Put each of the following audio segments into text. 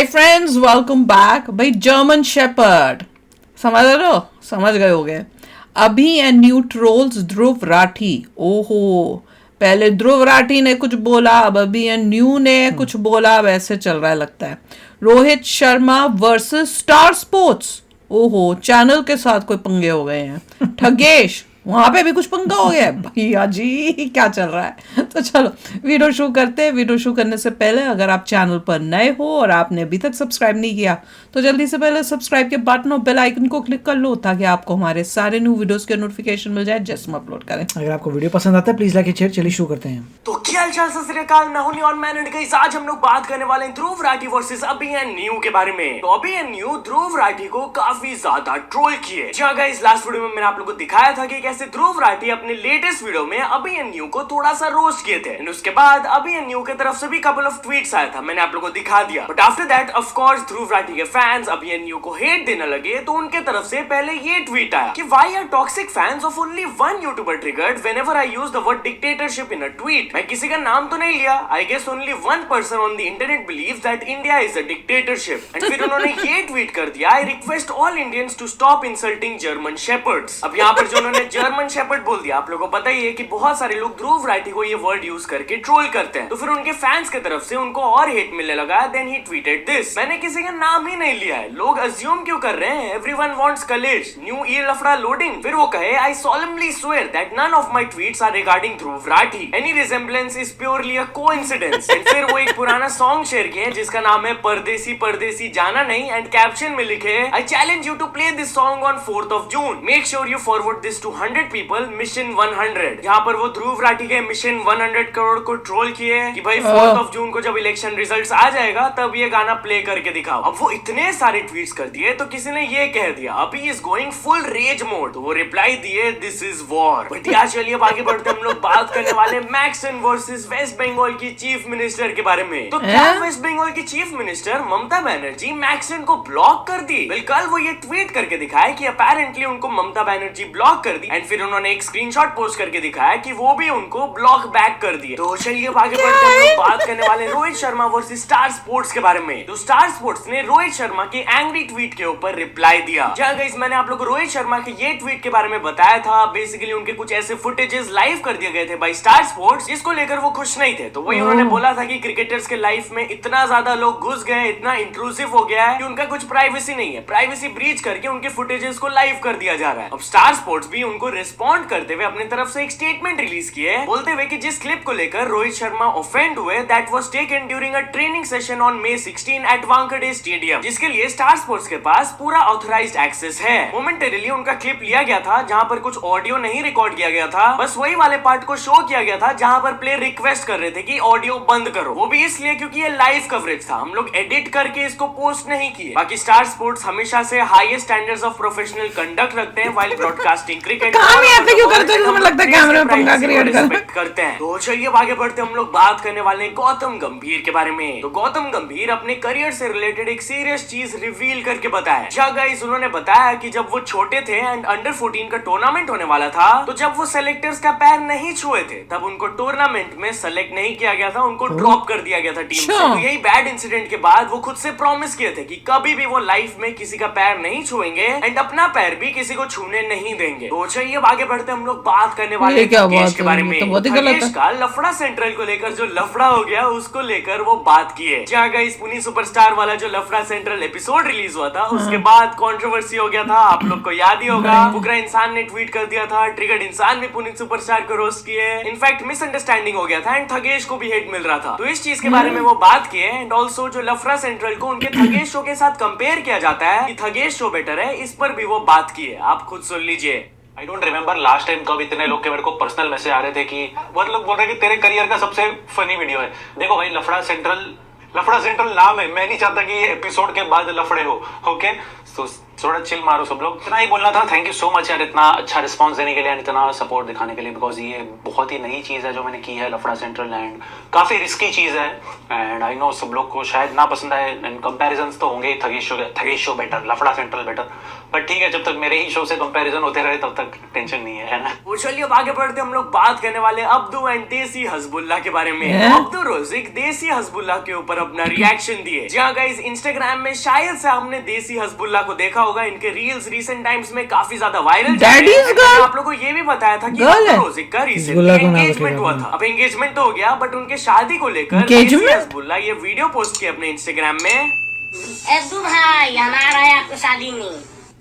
Hi friends, welcome back. भाई German shepherd समझ रहे हो, समझ गए होगे। अभी and new trolls Dhruv Rathee. ओहो, पहले ध्रुव राठी ने कुछ बोला, अब अभी एंड न्यू ने कुछ बोला, वैसे चल रहा है लगता है। Rohit Sharma versus star sports. ओहो, चैनल के साथ कोई पंगे हो गए हैं। ठगेश, वहां पे भी कुछ पंगा हो गया है भैया जी, क्या चल रहा है। तो चलो वीडियो शुरू करते हैं। वीडियो शुरू करने से पहले अगर आप चैनल पर नए हो और आपने अभी तक सब्सक्राइब नहीं किया तो जल्दी से पहले सब्सक्राइब के बटन और बेल आइकन को क्लिक कर लो ताकि आपको हमारे सारे न्यू वीडियोस के नोटिफिकेशन मिल जाए जैसे हम अपलोड करें। अगर आपको वीडियो पसंद आता है प्लीज लाइक शेयर। चलिए शुरू करते हैं। तो क्या हालचाल, सत श्री अकाल, मैं हूं नियॉन मैन एंड गाइस आज हम लोग बात करने वाले हैं ध्रुव राठी वर्सेस अभी एंड न्यू के बारे में। तो अभी एंड न्यू ध्रुव राठी को काफी ज्यादा ट्रोल किए। जी हां गाइस, लास्ट वीडियो में मैंने आप लोगों को दिखाया था कि कैसे ध्रुव राठी अपने लेटेस्ट वीडियो में अभी एंड न्यू को थोड़ा सा रोस्ट किए थे एंड उसके बाद अभी एंड न्यू की तरफ से भी कपल ऑफ ट्वीट्स आया था, मैंने आप लोगों को दिखा दिया। But after that of course Dhruv Rathee के फैंस अभी एंड न्यू को हेट देने लगे। तो उनके तरफ से पहले ये ट्वीट आया कि why are toxic fans of only one youtuber triggered whenever I use the word dictatorship in a tweet. मैं किसी का नाम तो नहीं लिया, I guess only one person on the internet believes that India is a dictatorship. And फिर उन्होंने ये ट्वीट कर दिया, I request all Indians to stop insulting German shepherds. अब यहाँ पर जो उन्होंने जर्मन शेपर्ड बोल दिया, आप लोगों को पता ही है कि बहुत सारे लोग ध्रुव राठी को ये वर्ड यूज करके ट्रोल करते हैं। तो फिर उनके फैंस की तरफ से उनको और हेट मिलने लगा। देन ही ट्वीटेड दिस, मैंने किसी का नाम ही नहीं लिया है, लोग अज्यूम क्यों कर रहे हैं, एवरीवन वांट्स कलेश, न्यू ईयर लफड़ा लोडिंग। फिर वो कहे, आई solemnly swear that none of my tweets are regarding Dhruv Rathee, any resemblance is purely a coincidence। And फिर वो एक पुराना सॉन्ग शेयर किए जिसका नाम है परदेसी परदेसी जाना नहीं एंड कैप्शन में लिखे, I challenge you to play this song on 4th of June, make sure you forward this to 100 people, mission 100। यहाँ पर वो ध्रुव राठी के मिशन 100 करोड़ को ट्रोल किए कि भाई 4th of June को जब इलेक्शन रिजल्ट्स आ जाएगा तब ये गाना प्ले करके दिखाओ। अब वो इतने सारे ट्वीट्स कर दिए तो किसी ने ये कह दिया अभी is going full raise mode, तो वो रिप्लाई दिए दिस इज वॉर। बट यार चलिए अब आगे बढ़ते हम लोग बात करने वाले मैक्सन वर्सेस वेस्ट बंगाल की चीफ मिनिस्टर के बारे में। तो क्या वेस्ट बंगाल की chief minister Mamata Banerjee Maxon को ब्लॉक कर दी? वेल कल वो ये ट्वीट करके दिखाया कि अपेरेंटली उनको ममता बनर्जी ब्लॉक कर दी एंड फिर उन्होंने एक स्क्रीनशॉट पोस्ट करके दिखाया कि वो भी उनको ब्लॉक बैक कर दिए। तो चलिए अब आगे बढ़ते हम लोग बात करने वाले Rohit Sharma versus star Sports के बारे में। तो स्टार स्पोर्ट्स ने रोहित शर्मा के एंग्री ट्वीट के ऊपर रिप्लाई दिया। जहाँ गाइस मैंने आप लोग को रोहित शर्मा के ये ट्वीट के बारे में बताया था, बेसिकली उनके कुछ ऐसे फुटेजेस लाइव कर दिए गए थे बाय स्टार स्पोर्ट्स जिसको लेकर वो खुश नहीं थे। तो वही उन्होंने बोला था कि क्रिकेटर्स के लाइफ में इतना ज्यादा लोग घुस गए, इतना इंट्रूसिव हो गया है कि उनका कुछ प्राइवेसी नहीं है, प्राइवेसी ब्रीच करके उनके फुटेजेस को लाइव कर दिया जा रहा है। अब स्टार स्पोर्ट्स भी उनको रिस्पॉन्ड करते हुए अपनी तरफ से एक स्टेटमेंट रिलीज किए बोलते हुए कि जिस क्लिप को लेकर रोहित शर्मा ऑफेंड हुए that was taken during a training session on May 16 at Wankhede stadium, जिसके लिए स्टार स्पोर्ट्स के पास पूरा ऑथराइज्ड एक्सेस है। मोमेंटरीली उनका क्लिप लिया गया था जहां पर कुछ ऑडियो नहीं रिकॉर्ड किया गया था, बस वही वाले पार्ट को शो किया गया था जहां पर प्लेयर रिक्वेस्ट कर रहे थे कि ऑडियो बंद करो। वो भी इसलिए क्योंकि ये लाइव कवरेज था, हम लोग एडिट करके इसको पोस्ट नहीं किए। बाकी स्टार स्पोर्ट्स हमेशा से highest standards of professional conduct रखते हैं व्हाइल ब्रॉडकास्टिंग क्रिकेट करते हैं। तो चलिए आगे बढ़ते हम लोग बात करने वाले हैं गौतम गंभीर के बारे में। तो गौतम गंभीर अपने करियर से रिलेटेड एक सीरियस चीज रिवील करके बताया। जहाँ गाइस उन्होंने बताया कि जब वो छोटे थे एंड अंडर 14 का टूर्नामेंट होने वाला था, तो जब वो सेलेक्टर्स का पैर नहीं छुए थे तब उनको टूर्नामेंट में सेलेक्ट नहीं किया गया था, उनको ड्रॉप कर दिया गया था टीम से। तो यही बैड इंसिडेंट के बाद वो खुद से प्रॉमिस किए थे कि कभी भी वो लाइफ में किसी का पैर नहीं छुएंगे एंड अपना पैर भी किसी को छूने नहीं देंगे। तो चलिए आगे बढ़ते हम लोग बात करने वाले के बारे में। खगेश का लफड़ा सेंट्रल को लेकर जो लफड़ा हो गया उसको लेकर वो बात किए। जहाँ गाइस पुनी सुपरस्टार वाला जो लफड़ा सेंट्रल एपिसोड रिलीज हुआ था उसके बाद कंट्रोवर्सी हो गया था, आप लोग को याद ही होगा। फुकरा इंसान ने ट्वीट कर दिया था, ट्रिगर्ड इंसान भी पुनीत सुपरस्टार को रोस्ट किए, इनफैक्ट मिसअंडरस्टैंडिंग हो गया था एंड थगेश को भी हेट मिल रहा था। तो इस चीज के बारे में वो बात किए एंड ऑल्सो जो लफड़ा सेंट्रल को उनके थगेश शो के साथ कंपेयर किया जाता है कि थगेश शो बेटर है, इस पर भी वो बात किए, आप खुद सुन लीजिए। I don't remember last time कब इतने लोग के मेरे को पर्सनल मैसेज आ रहे थे कि बहुत लोग बोल रहे हैं कि तेरे करियर का सबसे फनी वीडियो है। देखो भाई, लफड़ा सेंट्रल नाम है, मैं नहीं चाहता कि ये एपिसोड के बाद लफड़े हो। ओके, तो थोड़ा चिल मारो सब लोग। इतना ही बोलना था। थैंक यू सो मच यार, इतना अच्छा रिस्पांस देने के लिए, इतना सपोर्ट दिखाने के लिए, बिकॉज ये बहुत ही नई चीज़ है जो मैंने की है लफड़ा सेंट्रल, एंड काफ़ी रिस्की चीज़ है, एंड आई नो सब लोग को शायद ना पसंद आए, एंड कंपैरिजंस तो होंगे ही, थगेश शो बेटर, लफड़ा सेंट्रल बेटर, बट ठीक है, जब तक मेरे ही शो से कंपैरिजन होते रहे तब तक टेंशन नहीं है ना। वो चलिए अब आगे बढ़ते हम लोग बात करने वाले अब्दू एंड देसी हजबुल्ला के बारे में। अब्दू रोजिक देसी हजबुल्ला के ऊपर अपना रिएक्शन दिए। जहाँ गाइस इंस्टाग्राम में शायद से हमने देसी हजबुल्ला को देखा होगा, इनके रील्स रिसेंट टाइम्स में काफी ज्यादा वायरल जा रहे हैं। मैंने आप लोगों को ये भी बताया था कि अब्दू रोजिक का रिसेंटली एंगेजमेंट हुआ था। अब एंगेजमेंट तो हो गया, बट उनके शादी को लेकर देसी हजबुल्ला ये वीडियो पोस्ट किए अपने इंस्टाग्राम में। अब्दू भाई हमारा है आपको शादी में,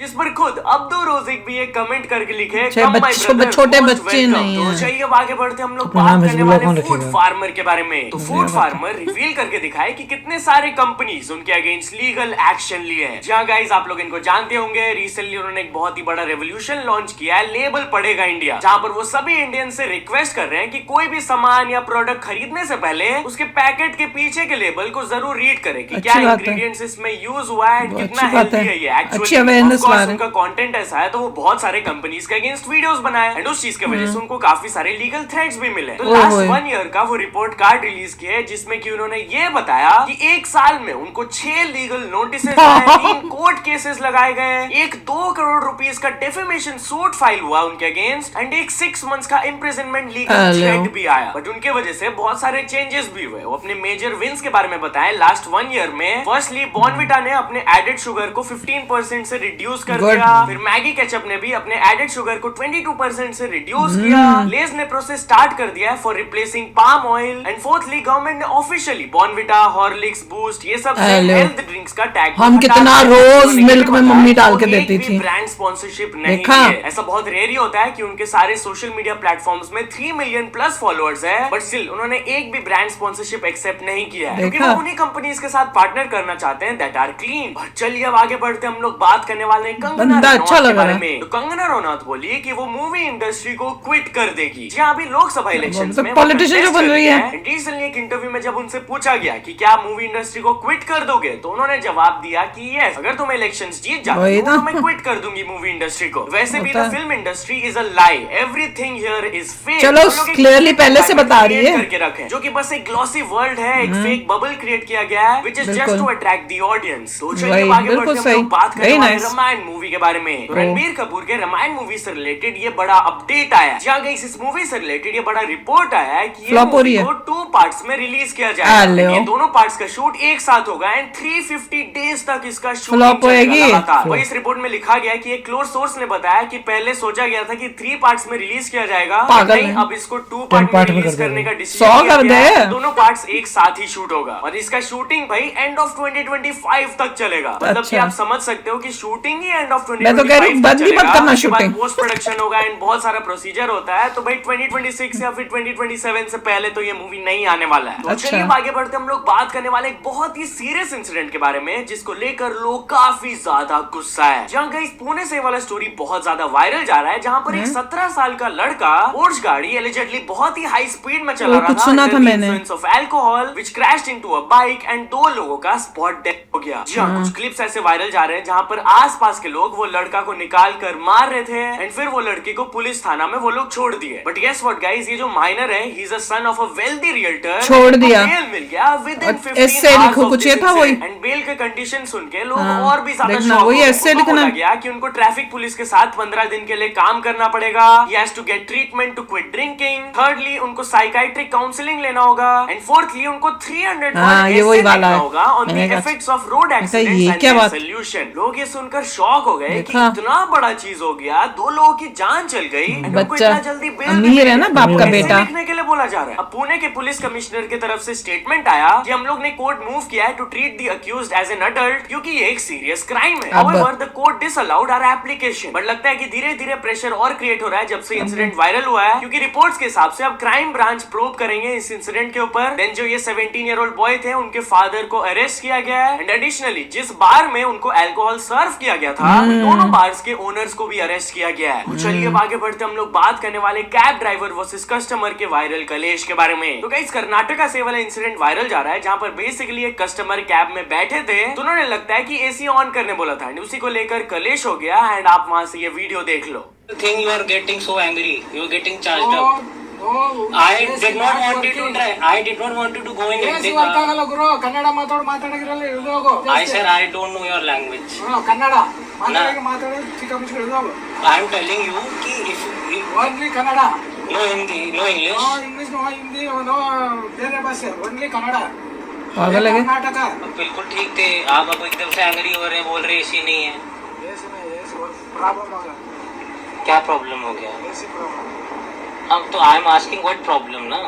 जिस पर खुद अब्दू रोजिक भी एक कमेंट करके लिखे छोटे बच्चे नहीं तो चाहिए अब आगे बढ़ते हम लोग बात करने वाले फूड फार्मर के बारे में। तो फूड फार्मर रिवील करके दिखाए कि कितने सारे कंपनीज उनके अगेंस्ट लीगल एक्शन लिए हैं। जहां गाइस आप लोग इनको जानते होंगे, रिसेंटली उन्होंने एक बहुत ही बड़ा रेवोल्यूशन लॉन्च किया है, लेबल पड़ेगा इंडिया, जहां पर वो सभी इंडियन से रिक्वेस्ट कर रहे हैं कि कोई भी सामान या प्रोडक्ट खरीदने से पहले उसके पैकेट के पीछे के लेबल को जरूर रीड करें कि क्या इंग्रेडिएंट्स इसमें यूज हुआ है, कितना हेल्दी है ये एक्चुअली। उनका कंटेंट ऐसा है तो वो बहुत सारे कंपनीज के अगेंस्ट वीडियोस बनाए, एंड उस चीज की वजह से उनको काफी सारे लीगल थ्रेट्स भी मिले। तो लास्ट 1 ईयर का वो रिपोर्ट कार्ड रिलीज किया जिसमें कि उन्होंने ये बताया कि 1 साल में उनको 6 लीगल नोटिसेस आए, 3 कोर्ट केसेस लगाए गए, एक 2 करोड़ रुपीस का डेफेमेशन सूट फाइल हुआ उनके अगेंस्ट, एंड एक 6 मंथ्स का इम्प्रिजनमेंट लीगल थ्रेट भी आया। बट उनके वजह से बहुत सारे चेंजेस भी हुए। वो अपने मेजर विंस के बारे में बताएं लास्ट 1 ईयर में। फर्स्टली बॉर्नविटा ने अपने एडेड शुगर को 15% से रिड्यूस कर दिया। फिर मैगी केचप ने भी अपने एडेड शुगर को 22% से रिड्यूस किया। लेज ने प्रोसेस स्टार्ट कर दिया है for replacing palm oil, and fourthly government ने ऑफिशियली बॉर्नविटा, हॉर्लिक्स, बूस्ट ये सब हेल्थ ड्रिंक्स का टैग हम कितना रोज मिल्क में मम्मी डाल के देती थी। ब्रांड स्पॉन्सरशिप नहीं है। ऐसा बहुत रेयर ही होता है कि उनके सारे सोशल मीडिया प्लेटफॉर्म्स में 3 मिलियन प्लस फॉलोअर्स है, बट स्टिल उन्होंने एक भी ब्रांड स्पॉन्सरशिप एक्सेप्ट नहीं किया है, क्योंकि वो उन्हीं कंपनीज के साथ पार्टनर करना चाहते हैं दैट आर क्लीन। चलिए अब आगे बढ़ते हम लोग बात करने वाले हैं कंगना अच्छा के बारे में। तो कंगना रनौत बोली कि वो मूवी इंडस्ट्री को क्विट कर देगी। जी हाँ, अभी लोकसभा इलेक्शंस में पॉलिटिशियन जो बन रही है। रिसेंटली एक इंटरव्यू में जब उनसे पूछा गया कि क्या मूवी इंडस्ट्री को क्विट कर दोगे, तो उन्होंने जवाब दिया कि यस, अगर तुम इलेक्शंस जीत जाते हो तो मैं क्विट कर दूंगी मूवी इंडस्ट्री को। वैसे भी the film industry is a lie, everything here is fake. चलो क्लियरली पहले से बता रही है करके रखे, जो कि बस एक ग्लॉसी वर्ल्ड है, एक फेक बबल क्रिएट किया गया है which is just to attract the audience. तो चलिए आगे बढ़ते हैं, बात करें रामायण मूवी के बारे में। रणबीर कपूर के रामायण मूवी से रिलेटेड ये बड़ा अपडेट आया, जहाँ गाइस इस मूवी से रिलेटेड ये बड़ा रिपोर्ट आया है कि ये मूवी को 2 पार्ट्स में रिलीज किया जाएगा। ये दोनों पार्ट्स का शूट एक साथ होगा, एंड 350 डेज तक इसका शूटिंग चलेगा। वही इस रिपोर्ट में लिखा गया कि एक क्लोज सोर्स ने बताया कि पहले सोचा गया था कि 3 पार्ट्स में रिलीज किया जाएगा, नहीं अब इसको 2 पार्ट में रिलीज करने का डिसीजन किया गया है। दोनों पार्ट्स एक साथ ही शूट होगा, और इसका शूटिंग भाई एंड ऑफ 2025 तक चलेगा। मतलब कि आप समझ सकते हो कि शूटिंग ही एंड ऑफ 2025 तक चलेगा, पोस्ट प्रोडक्शन होगा एंड बहुत सारा प्रोसीजर होता है। तो भाई 2026 या फिर 2027 से पहले तो ये मूवी नहीं आने वाला है। तो चलिए आगे बढ़ते हम लोग बात करने वाले एक बहुत ही सीरियस इंसिडेंट के बारे में, जिसको लेकर लोग काफी ज्यादा गुस्सा है। जहाँ गाइस पुणे से वाला स्टोरी बहुत ज्यादा वायरल जा रहा है, जहाँ पर एक 17 साल का लड़का पोर्श गाड़ी एलिजेडली बहुत ही हाई स्पीड में चला रहा था, सुना था मैंने, of alcohol which crashed into a bike, and 2 लोगों का स्पॉट डेथ हो गया। जी हाँ, कुछ क्लिप्स ऐसे वायरल जा रहे हैं जहाँ पर आसपास के लोग वो लड़का को निकाल कर मार रहे थे, एंड फिर वो लड़के को पुलिस थाना में वो लोग छोड़ दिए। बट गेस व्हाट गाइस, ये जो माइनर है, he is a son of a wealthy realtor, छोड़ दिया, बेल मिल गया विद इन 15 आवर्स कुछ ये था वही, एंड बेल के कंडीशन सुन के लोग और भी ज्यादा शॉक हो गया कि उनको ट्रैफिक पुलिस के साथ 15 दिन के लिए काम करना पड़ेगा, he has to get treatment to quit drinking, thirdly उनको साइकाइट्रिक काउंसलिंग लेना होगा, एंड फोर्थली उनको 300 लेना होगा on the effects of road accidents and solution. लोग ये सुनकर शॉक हो गए कि इतना बड़ा चीज हो गया, 2 लोगों की जान चल गई, बच्चा अमीर है ना, बाप का बेटा। लिखने के लिए बोला जा रहा है। अब पुणे के पुलिस कमिश्नर की तरफ से स्टेटमेंट आया कि हम लोग ने कोर्ट मूव किया है to treat the accused as an adult, क्योंकि ये एक सीरियस क्राइम है। However the court disallowed our application. But लगता है कि धीरे धीरे प्रेशर और क्रिएट हो रहा है जब से इंसिडेंट वायरल हुआ है, क्योंकि रिपोर्ट्स के हिसाब से अब क्राइम ब्रांच प्रोब करेंगे इस इंसिडेंट के ऊपर। देन जो ये 17 ईयर ओल्ड बॉय थे, उनके फादर को अरेस्ट किया गया है, एंड एडिशनली जिस बार में उनको अल्कोहल सर्व किया गया गया था, दोनों बार्स के ओनर्स को भी अरेस्ट किया गया है। तो चलिए अब आगे बढ़ते हम लोग बात करने वाले कैब ड्राइवर वर्सेस कस्टमर के वायरल कलेश के बारे में। तो गाइस कर्नाटका से वाला इंसिडेंट वायरल जा रहा है, जहाँ पर बेसिकली एक कस्टमर कैब में बैठे थे, तो उन्होंने लगता है कि एसी ऑन करने बोला था, उसी को लेकर कलेश हो गया। एंड आप वहां से ये वीडियो देख लो। Thing you are getting so angry, you are getting charged up. I did not want you to try. I did not want you to go in. Kannada ಮಾತಾಡೋಗಿರಲ್ಲ ಇಳಿದು ಹೋಗು. I said I don't know your language. Kannada ಮಾತಾಡೋದು ಚಿಕ್ಕ ಮುಚ್ಚಿ ಇಳಿದು ಹೋಗು. I am telling you कि if only Kannada, no Hindi, no English. English no Hindi no ಬೇರೆ ಭಾಷೆ, ಓನ್ಲಿ ಕನ್ನಡ। पागल है क्या? कर्नाटका बिल्कुल ठीक थे आप, अब एकदम से एंग्री हो रहे हैं, बोल रहे एसी नहीं है। प्रॉब्लम होगा, क्या प्रॉब्लम हो गया? अब तो I am asking what problem ना।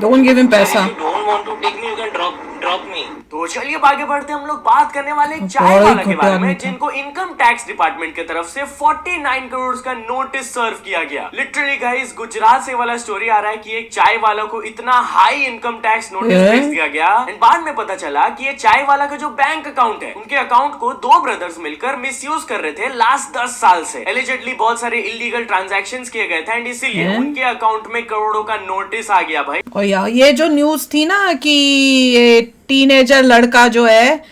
डोंट गिव हिम पैसा। If you don't want to take me, you can drop me. तो चलिए अब आगे बढ़ते हम लोग बात करने वाले एक चाय बड़ा ही वाला के बारे में, घोटाला था। जिनको इनकम टैक्स डिपार्टमेंट की तरफ से 49 करोड़ का नोटिस सर्व किया गया। लिटरली गाइस गुजरात से वाला स्टोरी आ रहा है कि एक चाय वाला को इतना हाई इनकम टैक्स नोटिस भेज दिया गया। एंड बाद में पता चला कि ये चाय वाला का जो बैंक अकाउंट है, उनके अकाउंट को दो ब्रदर्स मिलकर मिसयूज कर रहे थे लास्ट 10 साल से। एलिजिडली बहुत सारे इलीगल ट्रांजैक्शंस किए गए थे, एंड इसीलिए उनके अकाउंट में करोड़ों का नोटिस आ गया भाई। और यार ये जो न्यूज थी ना कि ये टीनेजर लड़का जो है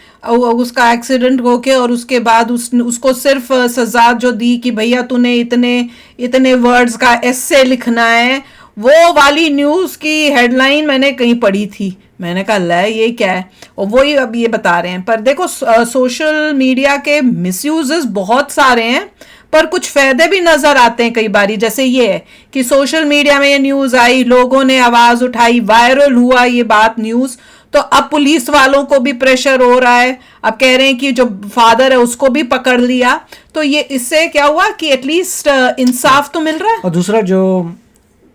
उसका एक्सीडेंट होके और उसके बाद उसको सिर्फ सजा जो दी कि भैया तूने इतने वर्ड्स का एस्से लिखना है, वो वाली न्यूज की हेडलाइन मैंने कहीं पढ़ी थी। मैंने कहा ले ये क्या है, और वही अब ये बता रहे हैं। पर देखो सोशल मीडिया के मिसयूजेस बहुत सारे हैं, पर कुछ फायदे भी नजर आते हैं कई बारी। जैसे ये है कि सोशल मीडिया में ये न्यूज आई, लोगों ने आवाज उठाई, वायरल हुआ ये बात न्यूज, तो अब पुलिस वालों को भी प्रेशर हो रहा है। अब कह रहे हैं कि जो फादर है उसको भी पकड़ लिया, तो ये इससे क्या हुआ कि एटलीस्ट इंसाफ तो मिल रहा है। और दूसरा जो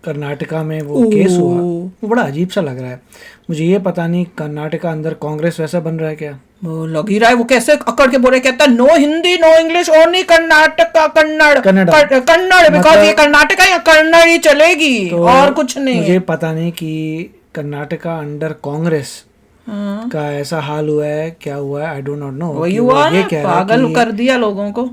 कर्नाटका में वो केस हुआ, वो बड़ा अजीब सा लग रहा है मुझे। ये पता नहीं कर्नाटका अंदर कांग्रेस वैसा बन रहा है क्या? वो लग ही रहा है, वो कैसे अकड़ के बोले, कहता है no Hindi no English only Karnataka Kannada because ये कर्नाटका या कन्नड़ ही चलेगी तो और कुछ नहीं। मुझे पता नहीं कि कर्नाटका अंडर कांग्रेस का ऐसा हाल हुआ है, क्या हुआ है, आई डो नॉट नो। वही हुआ ना, पागल कर दिया लोगों को।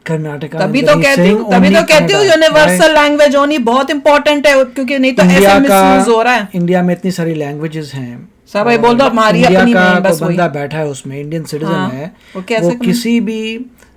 कर्नाटका तभी तो कहती हूँ यूनिवर्सल लैंग्वेज होनी बहुत इंपॉर्टेंट है, क्योंकि नहीं तो ऐसा मिसयूज हो रहा है। इंडिया में इतनी सारी लैंग्वेजेस हैं, सब भाई बोल दो हमारी अपनी का बस कोई बंदा बैठा है उसमें, इंडियन सिटीजन है, वो वो किसी भी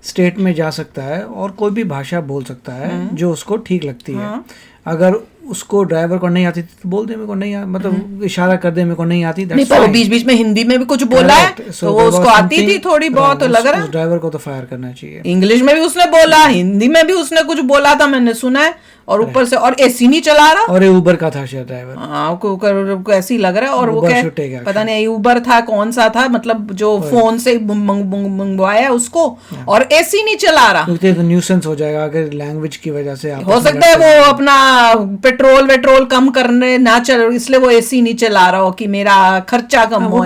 स्टेट में जा सकता है और कोई भी भाषा बोल सकता है जो उसको ठीक लगती है। अगर उसको ड्राइवर को नहीं आती तो बोल दे मेरे को नहीं मतलब इशारा कर दे मेरे को नहीं आती। नहीं, पर वो बीच बीच में हिंदी में भी कुछ बोला है, तो वो उसको आती थी थोड़ी बहुत, तो लग रहा है ड्राइवर को तो फायर करना चाहिए। इंग्लिश में भी उसने बोला, हिंदी में भी उसने कुछ बोला था, मैंने सुना है। और ऊपर से और एसी नहीं चला रहा, और ये उबर का था शायद ड्राइवर। हाँ को ऐसे ही लग रहा है। और वो क्या पता नहीं उबर था कौन सा था, मतलब जो फोन से मंगवाया उसको, और एसी नहीं चला रहा। तो न्यूसेंस हो जाएगा अगर लैंग्वेज की वजह से। हो सकता है वो अपना पेट्रोल कम करने ना चल, इसलिए वो एसी नहीं चला रहा हो कि मेरा खर्चा कम हो,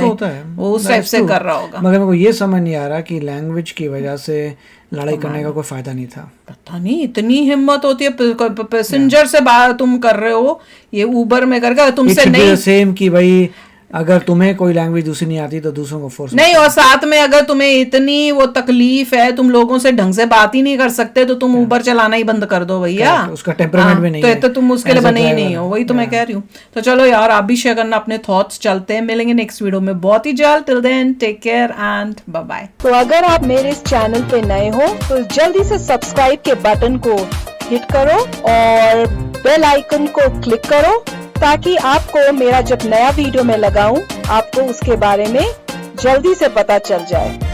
वो उस टाइप से कर रहा होगा। मगर मेरे को ये समझ नहीं आ रहा कि लैंग्वेज की वजह से लड़ाई करने का कोई फायदा नहीं था। पता नहीं इतनी हिम्मत होती है, पैसेंजर से बात तुम कर रहे हो, ये उबर में करके तुमसे नहीं सेम कि भाई अगर तुम्हें कोई लैंग्वेज दूसरी नहीं आती तो दूसरों को फोर्स नहीं, और साथ में अगर तुम्हें इतनी वो तकलीफ है, तुम लोगों से ढंग से बात ही नहीं कर सकते, तो तुम उबर चलाना ही बंद कर दो भैया। उसका टेम्परामेंट भी नहीं है, तो तुम उसके लिए बने ही नहीं हो। वही तो मैं कह रही हूँ। तो चलो यार आप भी शेयर करना अपने थॉट्स। चलते हैं, मिलेंगे नेक्स्ट वीडियो में बहुत ही जल्द। Till then take care and bye bye. तो अगर आप मेरे इस चैनल पे नए हो तो जल्दी से सब्सक्राइब के बटन को हिट करो और बेल आइकन को क्लिक करो, ताकि आपको मेरा जब नया वीडियो मैं लगाऊं आपको उसके बारे में जल्दी से पता चल जाए।